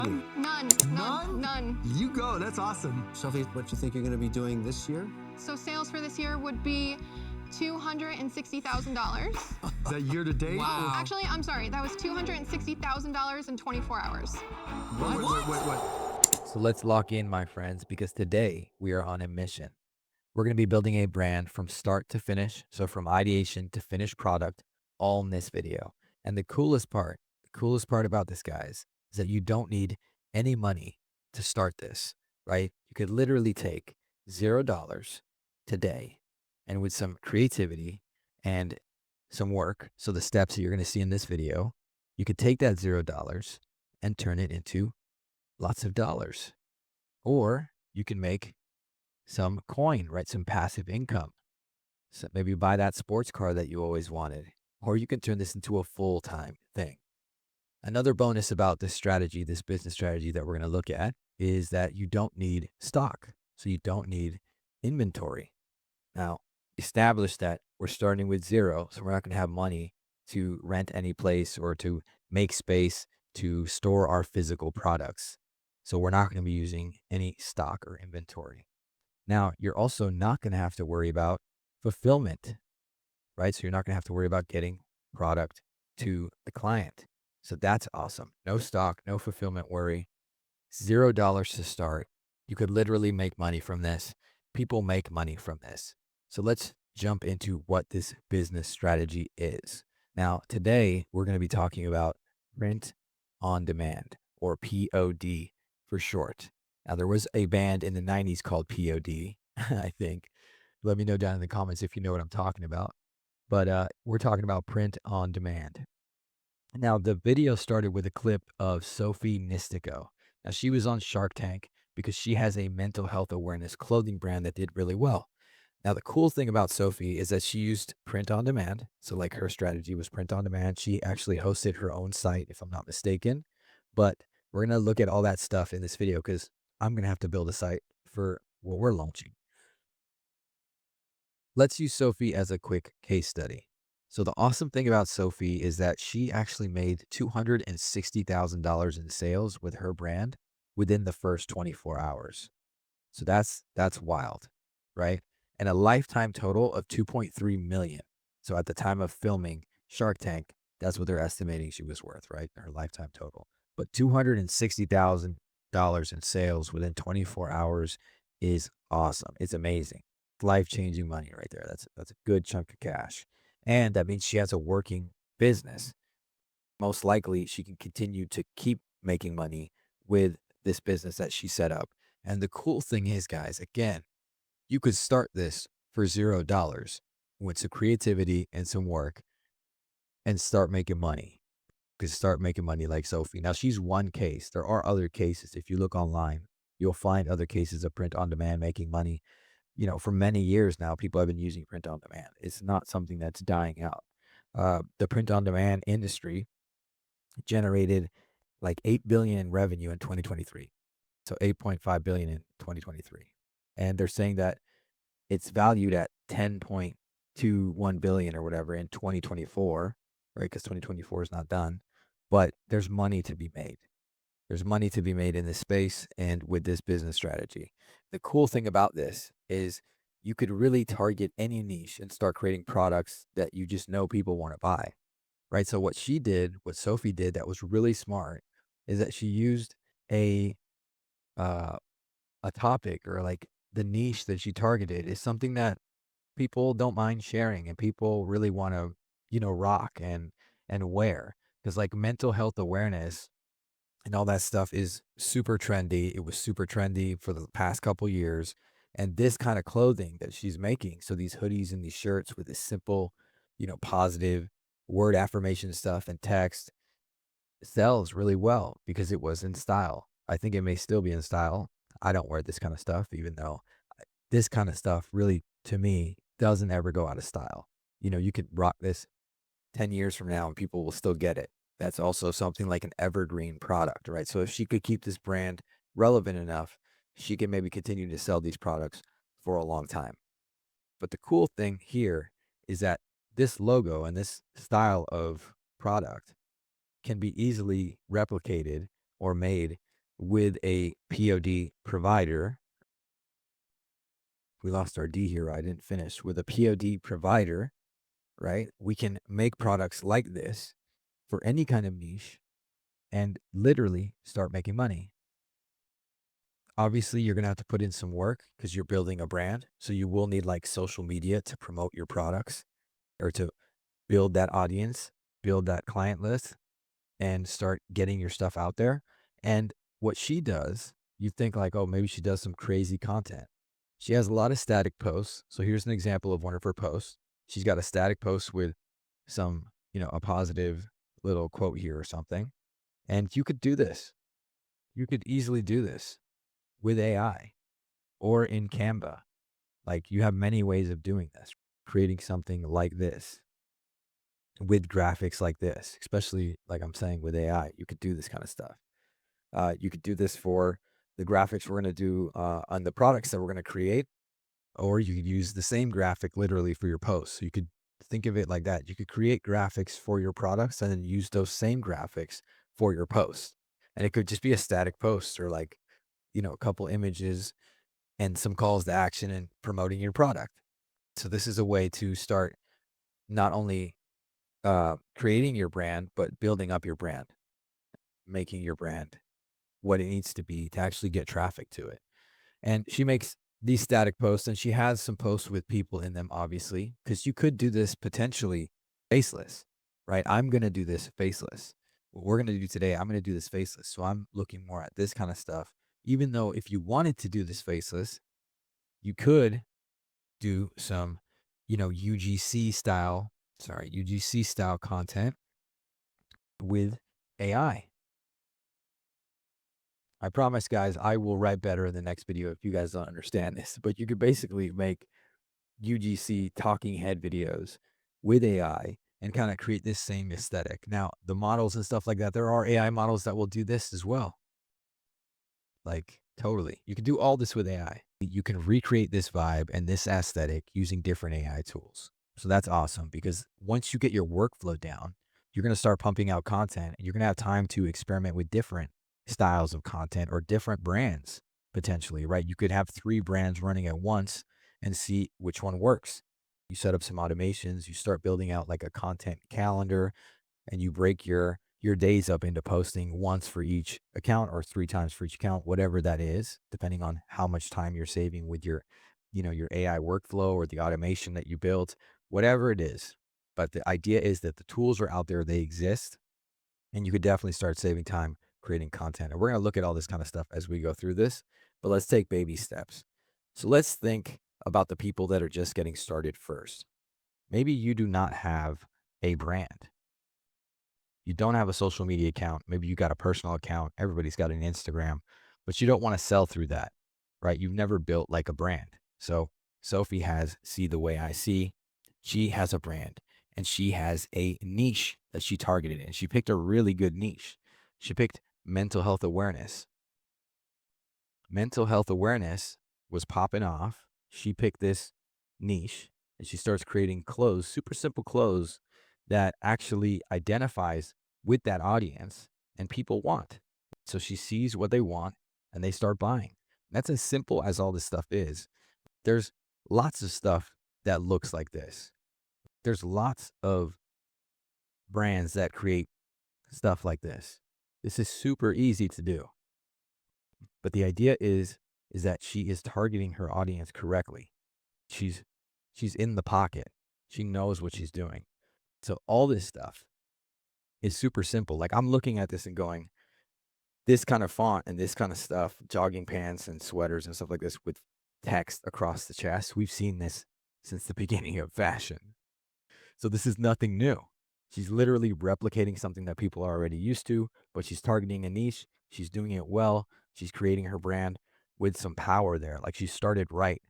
None. None. You go. That's awesome. Sophie, what do you think you're going to be doing this year? So sales for this year would be $260,000. Is that year to date? Wow. Actually, I'm sorry. That was $260,000 in 24 hours. What? So let's lock in, my friends, because today we are on a mission. We're going to be building a brand from start to finish. So from ideation to finished product, all in this video. And the coolest part about this, guys, is that you don't need any money to start this, right? You could literally take $0 today, and with some creativity and some work, so the steps that you're going to see in this video, you could take that $0 and turn it into lots of dollars. Or you can make some coin, right? Some passive income. So maybe buy that sports car that you always wanted, or you can turn this into a full-time thing. Another bonus about this strategy, this business strategy that we're going to look at, is that you don't need stock. So you don't need inventory. Now, establish that we're starting with zero. So we're not going to have money to rent any place or to make space to store our physical products. So we're not going to be using any stock or inventory. Now, you're also not going to have to worry about fulfillment, right? So you're not going to have to worry about getting product to the client. So that's awesome. No stock, no fulfillment worry, $0 to start. You could literally make money from this. People make money from this. So let's jump into what this business strategy is. Now, today we're going to be talking about print on demand, or POD for short. Now, there was a band in the 90s called POD, I think. Let me know down in the comments if you know what I'm talking about. But we're talking about print on demand. Now, the video started with a clip of Sophie Nistico. Now, she was on Shark Tank because she has a mental health awareness clothing brand that did really well. Now, the cool thing about Sophie is that she used print on demand. So like her strategy was print on demand. She actually hosted her own site, if I'm not mistaken. But we're going to look at all that stuff in this video because I'm going to have to build a site for what we're launching. Let's use Sophie as a quick case study. So the awesome thing about Sophie is that she actually made $260,000 in sales with her brand within the first 24 hours. So that's wild, right? And a lifetime total of 2.3 million. So at the time of filming Shark Tank, that's what they're estimating she was worth, right? Her lifetime total. But $260,000 in sales within 24 hours is awesome. It's amazing. Life-changing money right there. That's a good chunk of cash. And that means she has a working business. Most likely she can continue to keep making money with this business that she set up. And the cool thing is, guys, again, you could start this for $0 with some creativity and some work and start making money. You could start making money like Sophie. Now, she's one case. There are other cases. If you look online, you'll find other cases of print on demand making money. You know, for many years now, people have been using print on demand. It's not something that's dying out. The print on demand industry generated like $8 billion in revenue in 2023. So $8.5 billion in 2023. And they're saying that it's valued at $10.21 billion or whatever in 2024, right? Because 2024 is not done, but there's money to be made. There's money to be made in this space and with this business strategy. The cool thing about this is you could really target any niche and start creating products that you just know people want to buy, right? So what Sophie did that was really smart is that she used a topic, or like the niche that she targeted is something that people don't mind sharing and people really want to, rock and wear. Because like mental health awareness and all that stuff is super trendy. It was super trendy for the past couple years. And this kind of clothing that she's making, so these hoodies and these shirts with this simple, positive word affirmation stuff and text, sells really well because it was in style. I think it may still be in style. I don't wear this kind of stuff, even though this kind of stuff really, to me, doesn't ever go out of style. You could rock this 10 years from now and people will still get it. That's also something like an evergreen product, right? So if she could keep this brand relevant enough, she can maybe continue to sell these products for a long time. But the cool thing here is that this logo and this style of product can be easily replicated or made with a POD provider. We lost our D here. I didn't finish. With a POD provider, right? We can make products like this for any kind of niche and literally start making money. Obviously, you're going to have to put in some work because you're building a brand. So you will need like social media to promote your products or to build that audience, build that client list, and start getting your stuff out there. And what she does, you think like, oh, maybe she does some crazy content. She has a lot of static posts. So here's an example of one of her posts. She's got a static post with some, a positive little quote here or something. And you could do this. You could easily do this with AI or in Canva. Like you have many ways of doing this, creating something like this with graphics like this, especially like I'm saying with AI, you could do this kind of stuff. You could do this for the graphics we're going to do on the products that we're going to create, or you could use the same graphic literally for your posts. So you could think of it like that. You could create graphics for your products and then use those same graphics for your posts. And it could just be a static post or like, a couple images and some calls to action and promoting your product. So this is a way to start not only creating your brand, but building up your brand, making your brand what it needs to be to actually get traffic to it. And she makes these static posts and she has some posts with people in them, obviously, because you could do this potentially faceless, right? I'm going to do this faceless. What we're going to do today, I'm going to do this faceless. So I'm looking more at this kind of stuff. Even though if you wanted to do this faceless, you could do some, UGC style content with AI. I promise, guys, I will write better in the next video if you guys don't understand this. But you could basically make UGC talking head videos with AI and kind of create this same aesthetic. Now, the models and stuff like that, there are AI models that will do this as well. Like, totally. You can do all this with AI. You can recreate this vibe and this aesthetic using different AI tools. So that's awesome because once you get your workflow down, you're going to start pumping out content and you're going to have time to experiment with different styles of content or different brands potentially, right? You could have 3 brands running at once and see which one works. You set up some automations, you start building out like a content calendar, and you break your days up into posting once for each account or 3 times for each account, whatever that is, depending on how much time you're saving with your, your AI workflow or the automation that you built, whatever it is. But the idea is that the tools are out there, they exist, and you could definitely start saving time creating content. And we're going to look at all this kind of stuff as we go through this, but let's take baby steps. So let's think about the people that are just getting started first. Maybe you do not have a brand. You don't have a social media account. Maybe you got a personal account. Everybody's got an Instagram, but you don't want to sell through that, right? You've never built like a brand. So Sophie has See the Way I See. She has a brand and she has a niche that she targeted and she picked a really good niche. She picked mental health awareness. Mental health awareness was popping off. She picked this niche and she starts creating clothes, super simple clothes that actually identifies with that audience and people want. So she sees what they want and they start buying. That's as simple as all this stuff is. There's lots of stuff that looks like this. There's lots of brands that create stuff like this. This is super easy to do. But the idea is that she is targeting her audience correctly. She's in the pocket. She knows what she's doing. So all this stuff is super simple. Like I'm looking at this and going, this kind of font and this kind of stuff, jogging pants and sweaters and stuff like this with text across the chest. We've seen this since the beginning of fashion. So this is nothing new. She's literally replicating something that people are already used to, but she's targeting a niche. She's doing it well. She's creating her brand with some power there. Like she started right.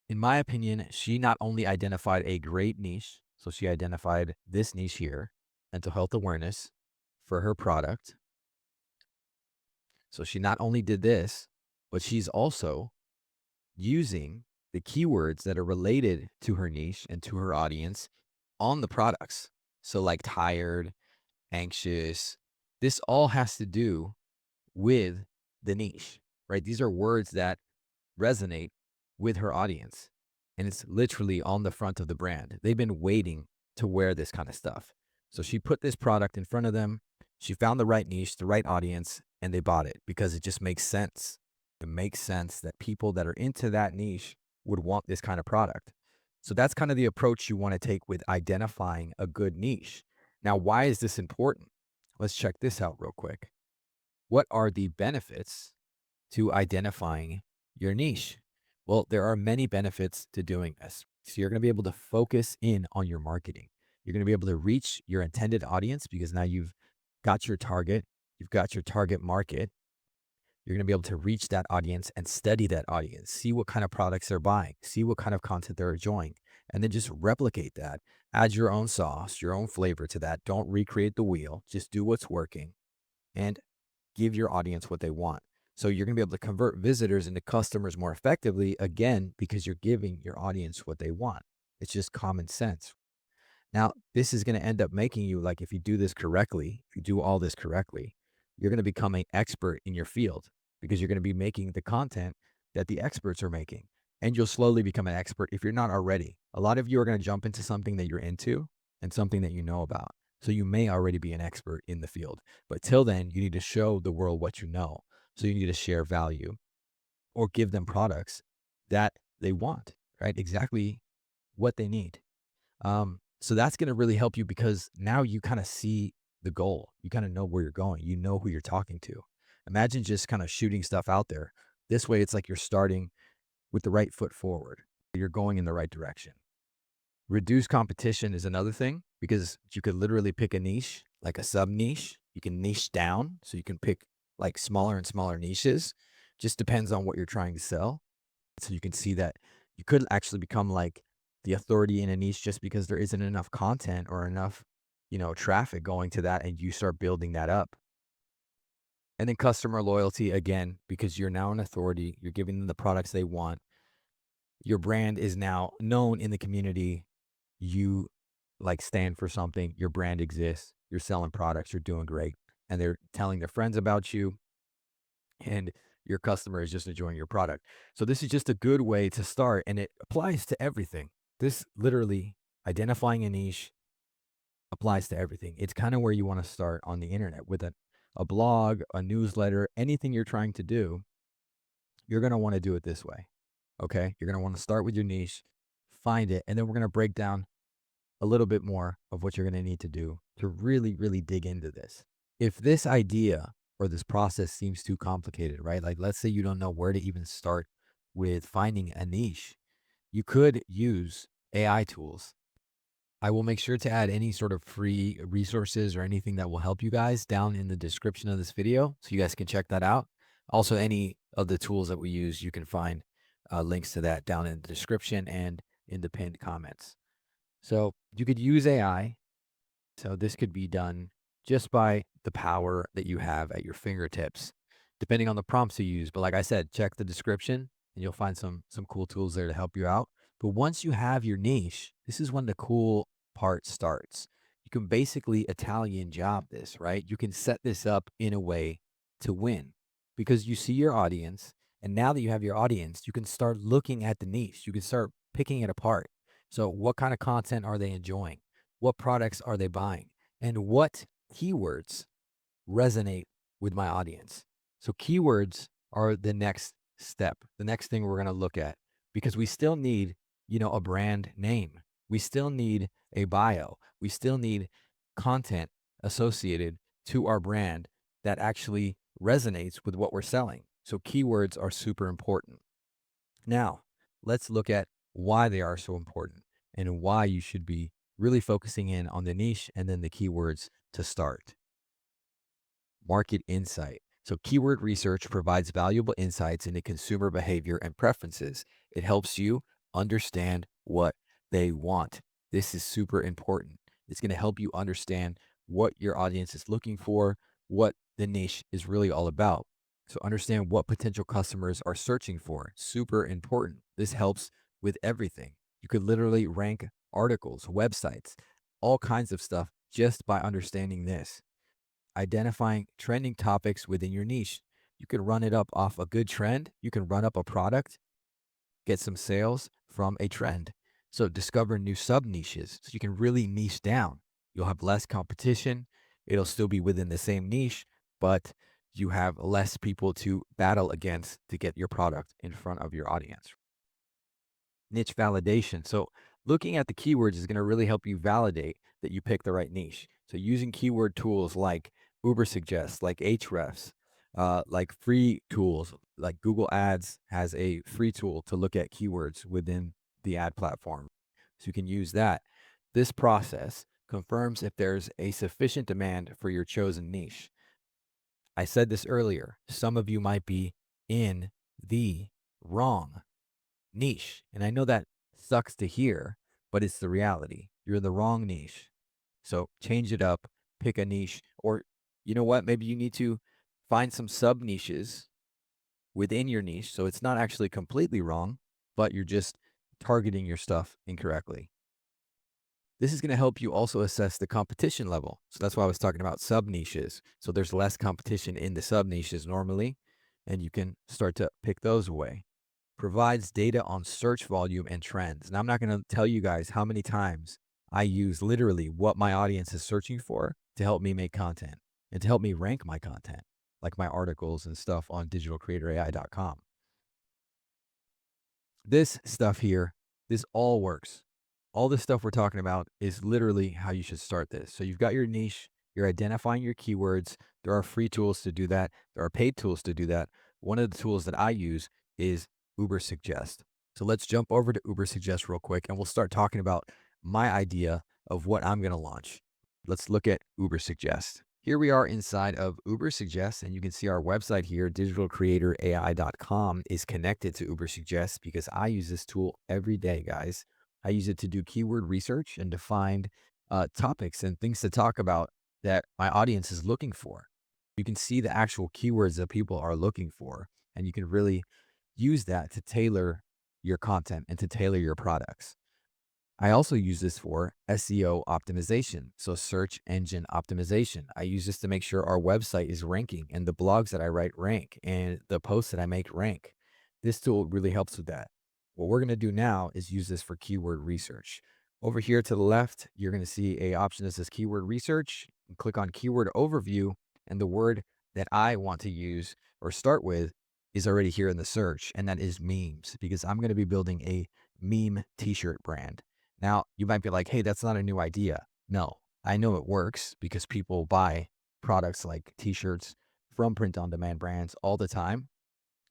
In my opinion, she not only identified a great niche, so she identified this niche here, mental health awareness for her product. So she not only did this, but she's also using the keywords that are related to her niche and to her audience on the products. So like tired, anxious, this all has to do with the niche, right? These are words that resonate with her audience. And it's literally on the front of the brand. They've been waiting to wear this kind of stuff. So she put this product in front of them. She found the right niche, the right audience, and they bought it because it just makes sense. It makes sense that people that are into that niche would want this kind of product. So that's kind of the approach you want to take with identifying a good niche. Now, why is this important? Let's check this out real quick. What are the benefits to identifying your niche? Well, there are many benefits to doing this. So you're going to be able to focus in on your marketing. You're going to be able to reach your intended audience because now you've got your target, you've got your target market. You're going to be able to reach that audience and study that audience, see what kind of products they're buying, see what kind of content they're enjoying, and then just replicate that. Add your own sauce, your own flavor to that. Don't recreate the wheel, just do what's working and give your audience what they want. So you're going to be able to convert visitors into customers more effectively, again, because you're giving your audience what they want. It's just common sense. Now, this is going to end up making you, like, if you do this correctly, if you do all this correctly, you're going to become an expert in your field because you're going to be making the content that the experts are making. And you'll slowly become an expert if you're not already. A lot of you are going to jump into something that you're into and something that you know about. So you may already be an expert in the field. But till then, you need to show the world what you know. So you need to share value or give them products that they want, right? Exactly what they need. So that's going to really help you because now you kind of see the goal. You kind of know where you're going. You know who you're talking to. Imagine just kind of shooting stuff out there. This way, it's like you're starting with the right foot forward. You're going in the right direction. Reduce competition is another thing because you could literally pick a niche, like a sub niche. You can niche down. So you can pick like smaller and smaller niches. Just depends on what you're trying to sell. So you can see that you could actually become like the authority in a niche just because there isn't enough content or enough, traffic going to that and you start building that up. And then customer loyalty again, because you're now an authority, you're giving them the products they want. Your brand is now known in the community. You like stand for something, your brand exists, you're selling products, you're doing great. And they're telling their friends about you. And your customer is just enjoying your product. So this is just a good way to start and it applies to everything. This literally identifying a niche applies to everything. It's kind of where you want to start on the internet with a blog, a newsletter, anything you're trying to do. You're going to want to do it this way. Okay. You're going to want to start with your niche, find it, and then we're going to break down a little bit more of what you're going to need to do to really, really dig into this. If this idea or this process seems too complicated, right? Like, let's say you don't know where to even start with finding a niche, you could use AI tools. I will make sure to add any sort of free resources or anything that will help you guys down in the description of this video so you guys can check that out. Also, any of the tools that we use, you can find links to that down in the description and in the pinned comments. So you could use AI. So this could be done just by the power that you have at your fingertips, depending on the prompts you use. But like I said, check the description and you'll find some cool tools there to help you out. But once you have your niche, this is when the cool part starts. You can basically Italian job this, right? You can set this up in a way to win because you see your audience. And now that you have your audience, you can start looking at the niche. You can start picking it apart. So what kind of content are they enjoying? What products are they buying? And what keywords resonate with my audience? So keywords are the next step, the next thing we're going to look at because we still need, a brand name. We still need a bio. We still need content associated to our brand that actually resonates with what we're selling. So keywords are super important. Now, let's look at why they are so important and why you should be really focusing in on the niche and then the keywords to start. Market insight. So keyword research provides valuable insights into consumer behavior and preferences. It helps you understand what they want. This is super important. It's going to help you understand what your audience is looking for, what the niche is really all about. So understand what potential customers are searching for. Super important. This helps with everything. You could literally rank articles, websites, all kinds of stuff just by understanding this. Identifying trending topics within your niche. You can run it up off a good trend. You can run up a product, get some sales from a trend. So discover new sub niches so you can really niche down. You'll have less competition. It'll still be within the same niche, but you have less people to battle against to get your product in front of your audience. Niche validation. So looking at the keywords is going to really help you validate that you pick the right niche. So using keyword tools like Ubersuggest, like Ahrefs, like free tools, like Google Ads has a free tool to look at keywords within the ad platform. So you can use that. This process confirms if there's a sufficient demand for your chosen niche. I said this earlier. Some of you might be in the wrong niche. And I know that sucks to hear, but it's the reality. You're in the wrong niche. So change it up, pick a niche, or you know what? Maybe you need to find some sub niches within your niche. So it's not actually completely wrong, but you're just targeting your stuff incorrectly. This is going to help you also assess the competition level. So that's why I was talking about sub niches. So there's less competition in the sub niches normally, and you can start to pick those away. Provides data on search volume and trends. And I'm not going to tell you guys how many times I use literally what my audience is searching for to help me make content and to help me rank my content, like my articles and stuff on digitalcreatorai.com. This stuff here, this all works. All this stuff we're talking about is literally how you should start this. So you've got your niche, you're identifying your keywords. There are free tools to do that. There are paid tools to do that. One of the tools that I use is Ubersuggest. So let's jump over to Ubersuggest real quick and we'll start talking about my idea of what I'm going to launch. Let's look at Ubersuggest. Here we are inside of Ubersuggest, and you can see our website here, digitalcreatorai.com, is connected to Ubersuggest because I use this tool every day, guys. I use it to do keyword research and to find topics and things to talk about that my audience is looking for. You can see the actual keywords that people are looking for, and you can really use that to tailor your content and to tailor your products. I also use this for SEO optimization, so search engine optimization. I use this to make sure our website is ranking and the blogs that I write rank and the posts that I make rank. This tool really helps with that. What we're going to do now is use this for keyword research. Over here to the left, you're going to see a option that says keyword research. Click on keyword overview, and the word that I want to use or start with is already here in the search, and that is memes, because I'm going to be building a meme t-shirt brand. Now, you might be like, hey, that's not a new idea. No, I know it works because people buy products like t-shirts from print-on-demand brands all the time.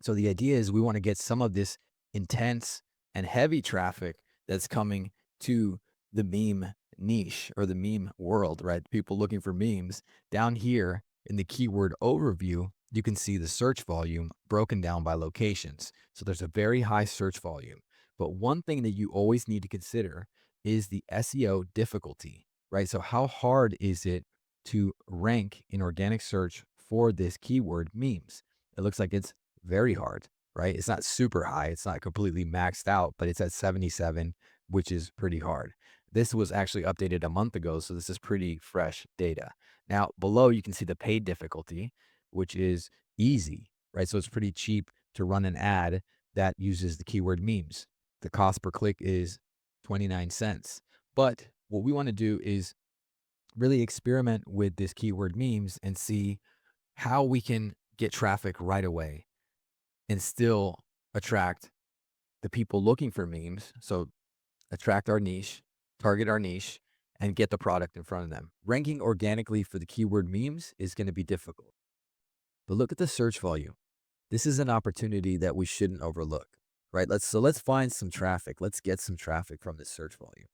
So the idea is we want to get some of this intense and heavy traffic that's coming to the meme niche or the meme world, right? People looking for memes. Down here in the keyword overview, you can see the search volume broken down by locations. So there's a very high search volume. But one thing that you always need to consider is the SEO difficulty, right? So how hard is it to rank in organic search for this keyword memes? It looks like it's very hard, right? It's not super high. It's not completely maxed out, but it's at 77, which is pretty hard. This was actually updated a month ago, so this is pretty fresh data. Now, below you can see the paid difficulty, which is easy, right? So it's pretty cheap to run an ad that uses the keyword memes. The cost per click is 29 cents. But what we want to do is really experiment with this keyword memes and see how we can get traffic right away and still attract the people looking for memes. So attract our niche, target our niche, and get the product in front of them. Ranking organically for the keyword memes is going to be difficult. But look at the search volume. This is an opportunity that we shouldn't overlook, right? Let's find some traffic. Let's get some traffic from this search volume.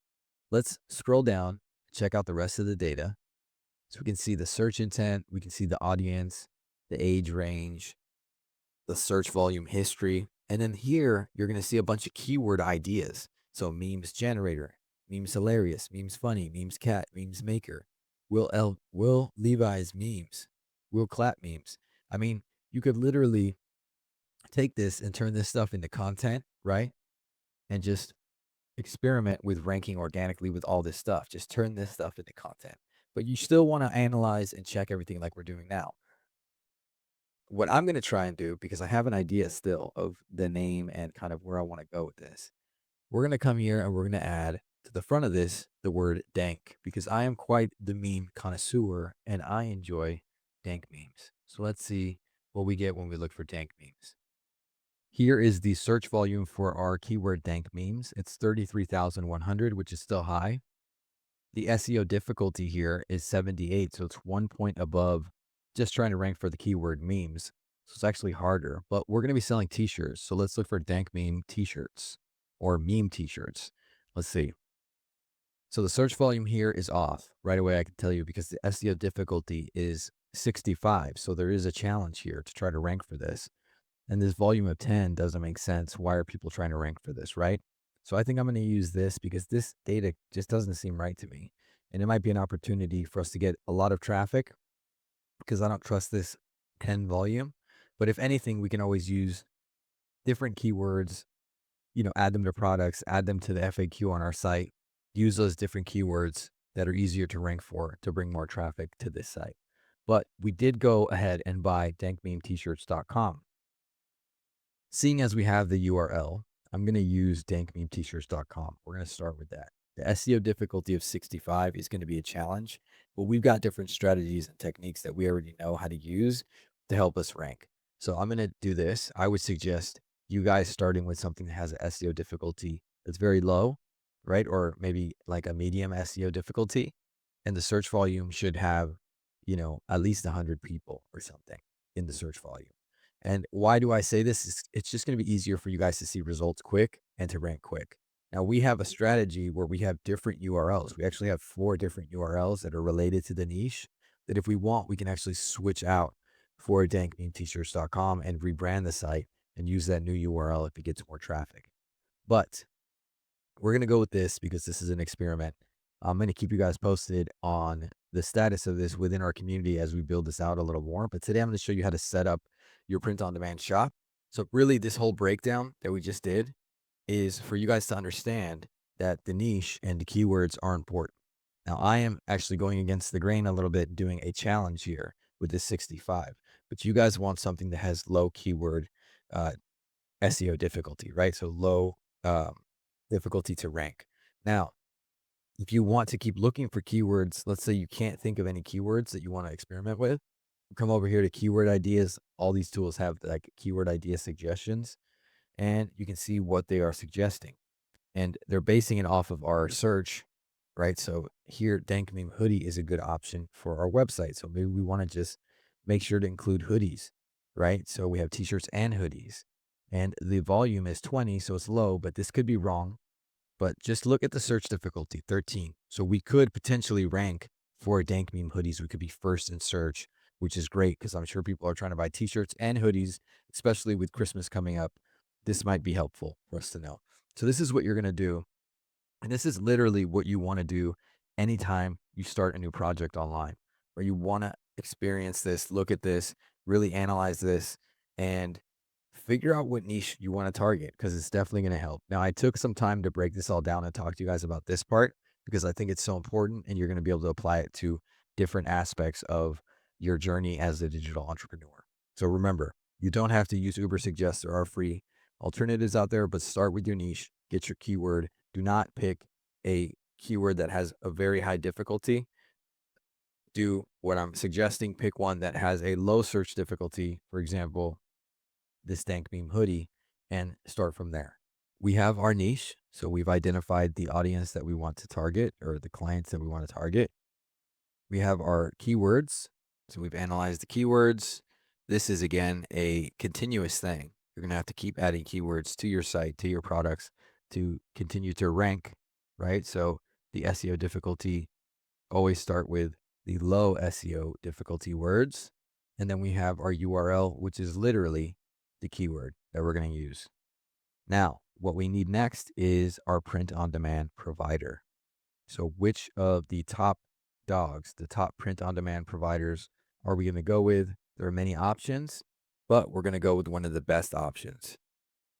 Let's scroll down, check out the rest of the data. So we can see the search intent, we can see the audience, the age range, the search volume history. And then here, you're going to see a bunch of keyword ideas. So memes generator, memes hilarious, memes funny, memes cat, memes maker, Will Levi's memes, Will Clap memes. I mean, you could literally take this and turn this stuff into content, right? And just experiment with ranking organically with all this stuff. Just turn this stuff into content. But you still want to analyze and check everything like we're doing now. what I'm going to try and do, because I have an idea still of the name and kind of where I want to go with this. We're going to come here and we're going to add to the front of this the word dank, because I am quite the meme connoisseur and I enjoy dank memes. So let's see what we get when we look for dank memes. Here is the search volume for our keyword dank memes. It's 33,100, which is still high. The SEO difficulty here is 78, so it's 1 point above just trying to rank for the keyword memes. So it's actually harder, but we're going to be selling t-shirts. So let's look for dank meme t-shirts or meme t-shirts. Let's see. So the search volume here is off right away. I can tell you because the SEO difficulty is 65. So there is a challenge here to try to rank for this. And this volume of 10 doesn't make sense. Why are people trying to rank for this, right? So I think I'm going to use this because this data just doesn't seem right to me. And it might be an opportunity for us to get a lot of traffic because I don't trust this 10 volume. But if anything, we can always use different keywords, add them to products, add them to the FAQ on our site, use those different keywords that are easier to rank for to bring more traffic to this site. But we did go ahead and buy dankmemetshirts.com. Seeing as we have the URL, I'm going to use dankmemetshirts.com. We're going to start with that. The SEO difficulty of 65 is going to be a challenge, but we've got different strategies and techniques that we already know how to use to help us rank. So I'm going to do this. I would suggest you guys starting with something that has an SEO difficulty that's very low, right? Or maybe like a medium SEO difficulty. And the search volume should have, at least 100 people or something in the search volume. And why do I say this? It's just going to be easier for you guys to see results quick and to rank quick. Now we have a strategy where we have different URLs. We actually have 4 different URLs that are related to the niche that if we want, we can actually switch out for dankmemetshirts.com and rebrand the site and use that new URL if it gets more traffic. But we're going to go with this because this is an experiment. I'm going to keep you guys posted on the status of this within our community as we build this out a little more. But today I'm going to show you how to set up your print-on-demand shop. So really this whole breakdown that we just did is for you guys to understand that the niche and the keywords are important. Now I am actually going against the grain a little bit, doing a challenge here with this 65, but you guys want something that has low keyword SEO difficulty, right? So low difficulty to rank. Now, if you want to keep looking for keywords, let's say you can't think of any keywords that you want to experiment with, come over here to keyword ideas. All these tools have like keyword idea suggestions, and you can see what they are suggesting. And they're basing it off of our search, right? So here, dank meme hoodie is a good option for our website. So maybe we want to just make sure to include hoodies, right? So we have t-shirts and hoodies. And the volume is 20, so it's low, but this could be wrong. But just look at the search difficulty, 13. So we could potentially rank for dank meme hoodies. We could be first in search, which is great because I'm sure people are trying to buy t-shirts and hoodies, especially with Christmas coming up. This might be helpful for us to know. So this is what you're going to do. And this is literally what you want to do anytime you start a new project online, where you want to experience this, look at this, really analyze this, and figure out what niche you want to target because it's definitely going to help. Now, I took some time to break this all down and talk to you guys about this part because I think it's so important and you're going to be able to apply it to different aspects of your journey as a digital entrepreneur. So remember, you don't have to use Uber Suggest. There are free alternatives out there, but start with your niche, get your keyword. Do not pick a keyword that has a very high difficulty. Do what I'm suggesting, pick one that has a low search difficulty, for example, this dank meme hoodie, and start from there. We have our niche. So we've identified the audience that we want to target or the clients that we want to target. We have our keywords. So we've analyzed the keywords. This is again a continuous thing. You're going to have to keep adding keywords to your site, to your products to continue to rank, right? So the SEO difficulty, always start with the low SEO difficulty words. And then we have our URL, which is literally the keyword that we're going to use. Now, what we need next is our print-on-demand provider. So which of the top dogs, the top print-on-demand providers are we going to go with? There are many options, but we're going to go with one of the best options.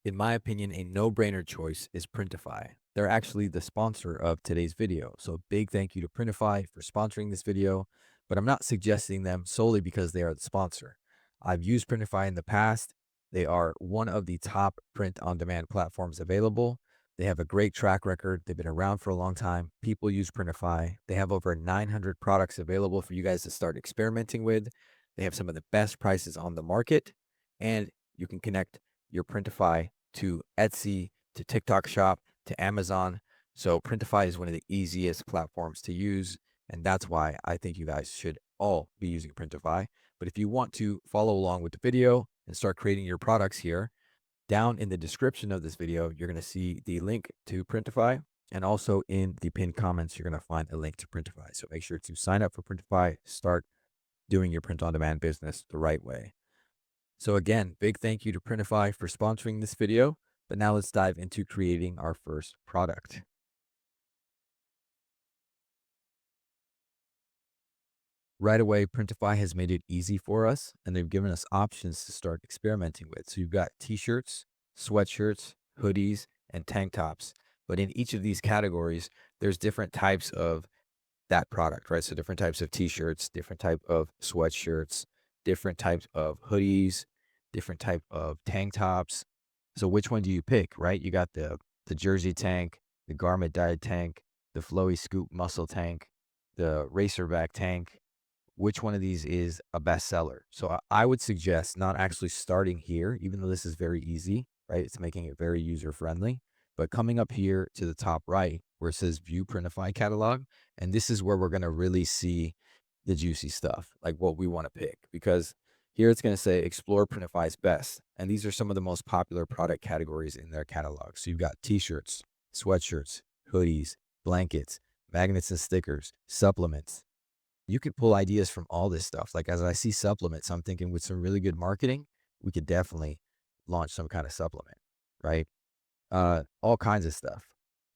In my opinion, a no-brainer choice is Printify. They're actually the sponsor of today's video. So big thank you to Printify for sponsoring this video, but I'm not suggesting them solely because they are the sponsor. I've used Printify in the past. They are one of the top print on demand platforms available. They have a great track record. They've been around for a long time. People use Printify. They have over 900 products available for you guys to start experimenting with. They have some of the best prices on the market, and you can connect your Printify to Etsy, to TikTok Shop, to Amazon. So Printify is one of the easiest platforms to use, and that's why I think you guys should all be using Printify. But if you want to follow along with the video and start creating your products here, down in the description of this video, you're going to see the link to Printify. And also in the pinned comments, you're going to find a link to Printify. So make sure to sign up for Printify, start doing your print on demand business the right way. So again, big thank you to Printify for sponsoring this video. But now let's dive into creating our first product. Right away, Printify has made it easy for us, and they've given us options to start experimenting with. So you've got t-shirts, sweatshirts, hoodies, and tank tops. But in each of these categories, there's different types of that product, right? So different types of t-shirts, different type of sweatshirts, different types of hoodies, different type of tank tops. So which one do you pick, right? You got the jersey tank, the garment dyed tank, the flowy scoop muscle tank, the racerback tank. Which one of these is a bestseller? So I would suggest not actually starting here, even though this is very easy, right? It's making it very user friendly, but coming up here to the top right where it says view Printify catalog. And this is where we're going to really see the juicy stuff, like what we want to pick, because here it's going to say explore Printify's best. And these are some of the most popular product categories in their catalog. So you've got t-shirts, sweatshirts, hoodies, blankets, magnets and stickers, supplements. You could pull ideas from all this stuff. Like as I see supplements, I'm thinking with some really good marketing, we could definitely launch some kind of supplement, right? All kinds of stuff.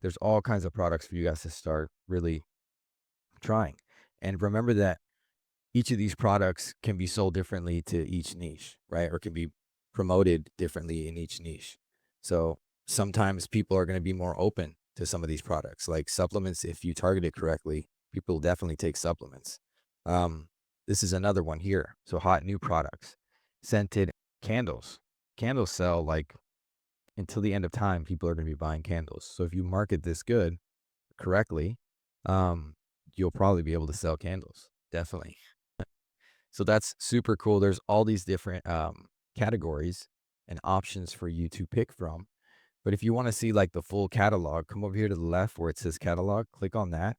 There's all kinds of products for you guys to start really trying. And remember that each of these products can be sold differently to each niche, right? Or can be promoted differently in each niche. So sometimes people are going to be more open to some of these products, like supplements. If you target it correctly, people will definitely take supplements. This is another one here. So hot new products, scented candles. Candles sell like until the end of time. People are going to be buying candles. So if you market this good correctly, you'll probably be able to sell candles. Definitely. So that's super cool. There's all these different categories and options for you to pick from. But if you want to see like the full catalog, come over here to the left where it says catalog, click on that.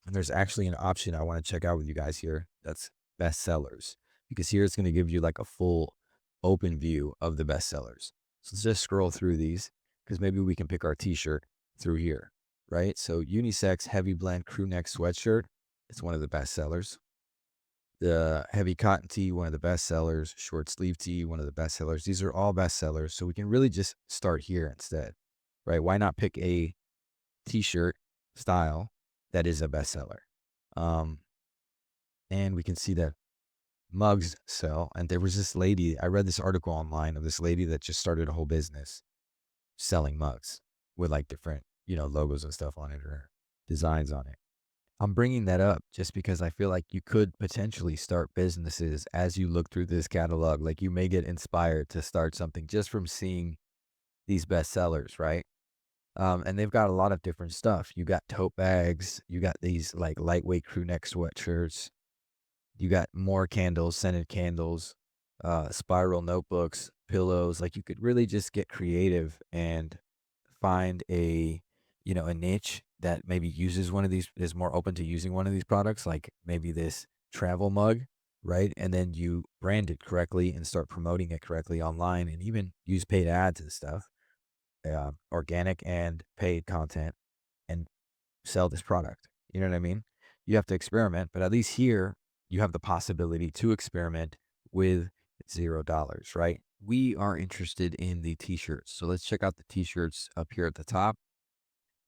And there's actually an option I want to check out with you guys here. That's bestsellers, because here it's going to give you like a full open view of the bestsellers. So let's just scroll through these, because maybe we can pick our t-shirt through here, right? So unisex heavy blend crew neck sweatshirt. It's one of the bestsellers. The heavy cotton tee, one of the best sellers. Short sleeve tee, one of the best sellers. These are all best sellers. So we can really just start here instead, right? Why not pick a t-shirt style that is a bestseller? And we can see that mugs sell. And there was this lady, I read this article online of this lady that just started a whole business selling mugs with like different, logos and stuff on it or designs on it. I'm bringing that up just because I feel like you could potentially start businesses as you look through this catalog. Like you may get inspired to start something just from seeing these bestsellers, right? And they've got a lot of different stuff. You got tote bags, you got these like lightweight crew neck sweatshirts, you got more candles, scented candles, spiral notebooks, pillows. Like you could really just get creative and find a niche that maybe uses one of these, is more open to using one of these products, like maybe this travel mug, right? And then you brand it correctly and start promoting it correctly online, and even use paid ads and stuff, organic and paid content, and sell this product. You know what I mean? You have to experiment, but at least here you have the possibility to experiment with $0, right? We are interested in the t-shirts. So let's check out the t-shirts up here at the top.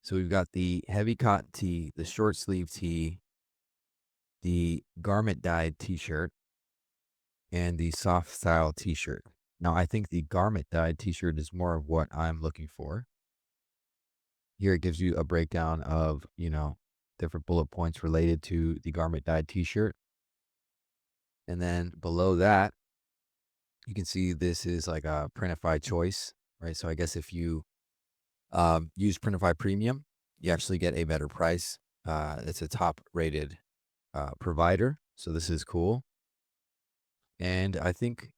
So we've got the heavy cotton tee, the short sleeve tee, the garment dyed t-shirt, and the soft style t-shirt. Now I think the garment dyed t-shirt is more of what I'm looking for. Here it gives you a breakdown of, different bullet points related to the garment dyed t-shirt. And then below that, You can see this is like a Printify choice, right? So I guess if you use Printify Premium, you actually get a better price. It's a top rated provider. So this is cool. And I think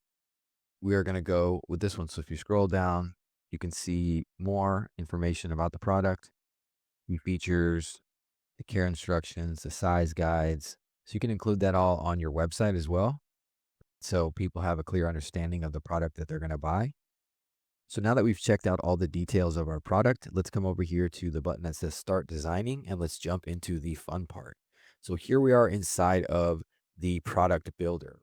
we are going to go with this one. So if you scroll down, you can see more information about the product, key features, the care instructions, the size guides. So you can include that all on your website as well. So people have a clear understanding of the product that they're going to buy. So now that we've checked out all the details of our product, let's come over here to the button that says Start Designing, and let's jump into the fun part. So here we are inside of the product builder.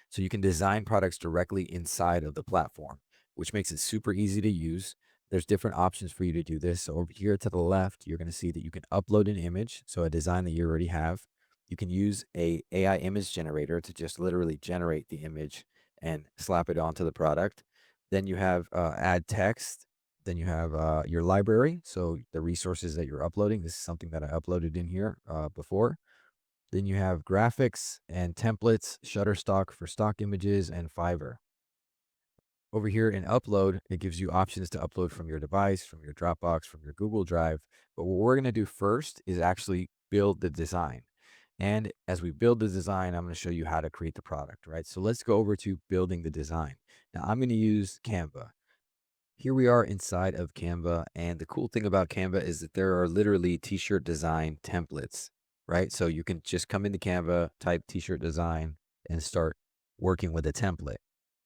So you can design products directly inside of the platform, which makes it super easy to use. There's different options for you to do this. So over here to the left, you're going to see that you can upload an image, so a design that you already have. You can use a AI image generator to just literally generate the image and slap it onto the product. Then you have add text. Then you have your library, so the resources that you're uploading. This is something that I uploaded in here before. Then you have graphics and templates, Shutterstock for stock images, and Fiverr. Over here in Upload, it gives you options to upload from your device, from your Dropbox, from your Google Drive. But what we're going to do first is actually build the design. And as we build the design, I'm going to show you how to create the product, right? So let's go over to building the design. Now I'm going to use Canva. Here we are inside of Canva, and the cool thing about Canva is that there are literally t-shirt design templates, right? So you can just come into Canva, type t-shirt design, and start working with a template.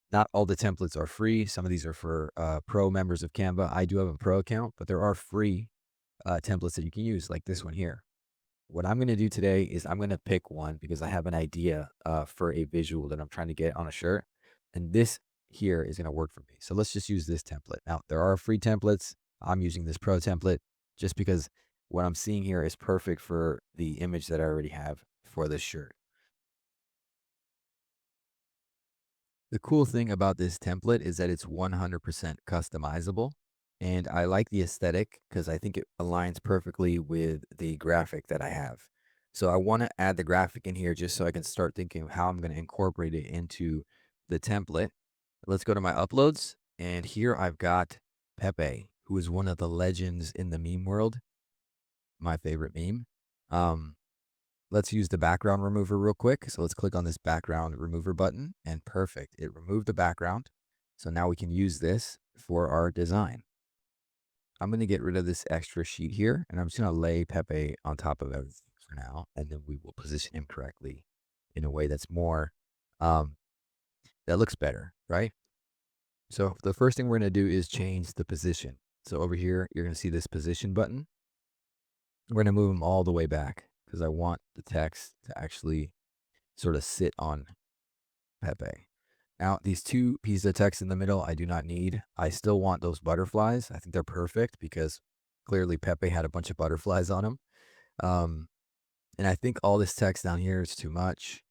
Not all the templates are free. Some of these are for pro members of Canva. I do have a pro account, but there are free templates that you can use, like this one here. What I'm going to do today is I'm going to pick one because I have an idea for a visual that I'm trying to get on a shirt. And this here is going to work for me. So let's just use this template. Now, there are free templates. I'm using this pro template just because what I'm seeing here is perfect for the image that I already have for this shirt. The cool thing about this template is that it's 100% customizable. And I like the aesthetic because I think it aligns perfectly with the graphic that I have. So I want to add the graphic in here just so I can start thinking of how I'm going to incorporate it into the template. Let's go to my uploads. And here I've got Pepe, who is one of the legends in the meme world. My favorite meme. Let's use the background remover real quick. So let's click on this background remover button, and perfect. It removed the background. So now we can use this for our design. I'm going to get rid of this extra sheet here, and I'm just going to lay Pepe on top of everything for now, and then we will position him correctly in a way that's more, that looks better, right? So the first thing we're going to do is change the position. So over here, you're going to see this position button. We're going to move them all the way back because I want the text to actually sort of sit on Pepe. Now, these two pieces of text in the middle, I do not need. I still want those butterflies. I think they're perfect because clearly Pepe had a bunch of butterflies on him. And I think all this text down here is too much.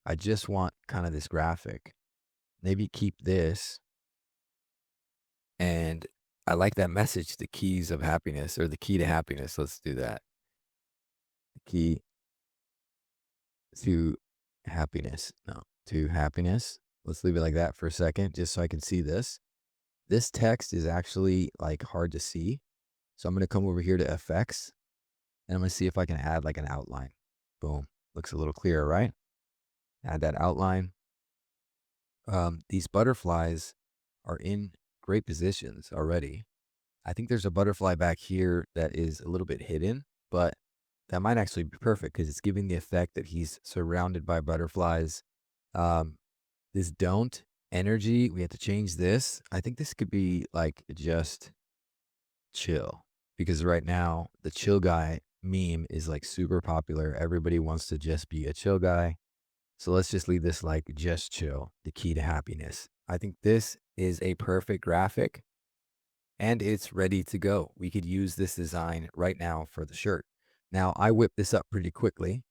I just want kind of this graphic. Maybe keep this. And I like that message, the keys of happiness, or the key to happiness. Let's do that. The key to happiness. No, to happiness. Let's leave it like that for a second, just so I can see this. This text is actually like hard to see. So I'm going to come over here to effects, and I'm going to see if I can add like an outline. Boom. Looks a little clearer, right? Add that outline. These butterflies are in great positions already. I think there's a butterfly back here that is a little bit hidden, but that might actually be perfect because it's giving the effect that he's surrounded by butterflies. This don't energy, we have to change this. I think this could be like just chill, because right now the chill guy meme is like super popular. Everybody wants to just be a chill guy. So let's just leave this like just chill, the key to happiness. I think this is a perfect graphic and it's ready to go. We could use this design right now for the shirt. Now I whipped this up pretty quickly.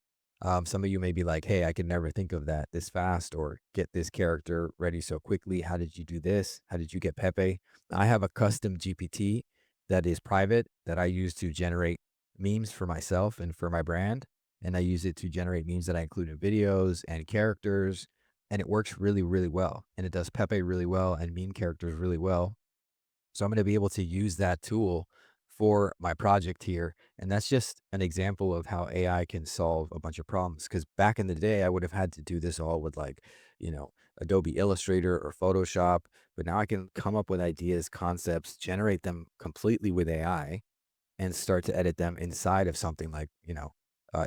Some of you may be like, hey, I could never think of that this fast or get this character ready so quickly. How did you do this? How did you get Pepe? I have a custom GPT that is private that I use to generate memes for myself and for my brand. And I use it to generate memes that I include in videos and characters. and it works really, really well. And it does Pepe really well and meme characters really well. So I'm going to be able to use that tool for my project here. And that's just an example of how AI can solve a bunch of problems. Because back in the day, I would have had to do this all with like, you know, Adobe Illustrator or Photoshop. But now I can come up with ideas, concepts, generate them completely with AI and start to edit them inside of something like,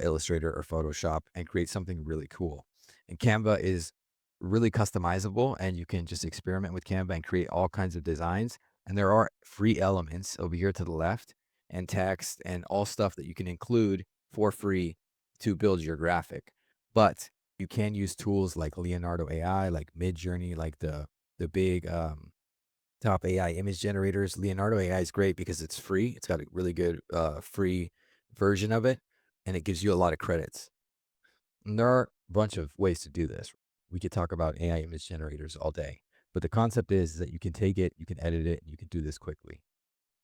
Illustrator or Photoshop and create something really cool. And Canva is really customizable and you can just experiment with Canva and create all kinds of designs. And there are free elements over here to the left and text and all stuff that you can include for free to build your graphic. But you can use tools like Leonardo AI, like Midjourney, like the big top AI image generators. Leonardo AI is great because it's free. It's got a really good free version of it, and it gives you a lot of credits. And there are a bunch of ways to do this. We could talk about AI image generators all day, but the concept is that you can take it, you can edit it, and you can do this quickly.